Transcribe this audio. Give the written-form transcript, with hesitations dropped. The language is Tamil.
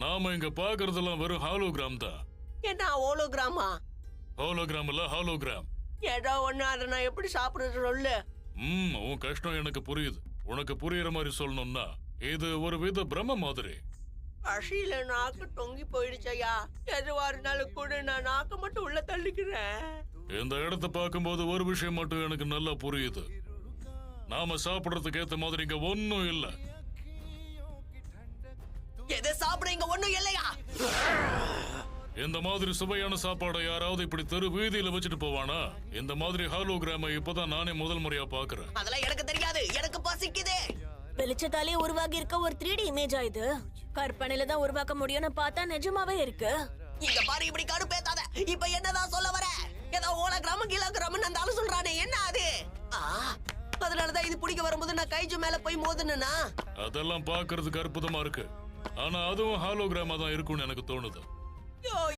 நாம இங்க பாக்குறதெல்லாம் வெறும் ஹாலோகிராம் தான். என்ன ஹோலோகிராமா? ஹாலோகிராம் இல்ல ஹாலோகிராம். ஏதோ ஒண்ணு, அதை நான் எப்படி சாப்பிடுறது சொல்லு. உன் கஷ்டம் எனக்கு புரியுது. உனக்கு புரியுற மாதிரி சொல்லணும்னா இது ஒரு வித பிரம்ம மாதிரி. பசியில நாக்கு தொங்கி போயிடுச்சையா. எதுவா இருந்தாலும் கூட நான் நாக்கு மட்டும் உள்ள தள்ளிக்கிறேன். இந்த இடத்த பார்க்கும்போது ஒரு விஷயம் மட்டும் எனக்கு நல்லா புரியுது. நாம சாப்பிடுறதுக்கு ஏத்த மாதிரி இங்க ஒன்னும் இல்ல. எதை சாப்பிட இங்க ஒண்ணும் இல்லையா? இந்த மாதிரி சுவையான சாப்பாடை யாராவது இப்படி தெரு வீதியில வச்சுட்டு போவானா? இந்த மாதிரி ஹாலோகிராமை இப்பதான் நானே முதல் முறையா பாக்குறேன். அதெல்லாம் எனக்கு தெரியாது, எனக்கு பசிக்குதே. வெளிச்சத்தாலே உருவாகி இருக்க ஒரு 3D இமேஜா இது? கற்பனையில தான் உருவாக்க முடியும்னு பார்த்தா நிஜமாவே இருக்கு. இங்க பாரு, இப்படி கடுப்பேத்தாத. இப்ப என்னதான் சொல்ல வர? ஏதோ ஹோலோகிராம் கிலோகிராம் அந்த ஆளு சொல்றானே, என்ன அது? அதனாலதான் இது பிடிக்க வரும்போது நான் கைஜு மேல போய் மோதுனா. அதெல்லாம் பாக்குறதுக்கு அற்புதமா இருக்கு. ஆனா அதுவும் ஹாலோகிராமா தான் இருக்கும்னு எனக்கு தோணுது.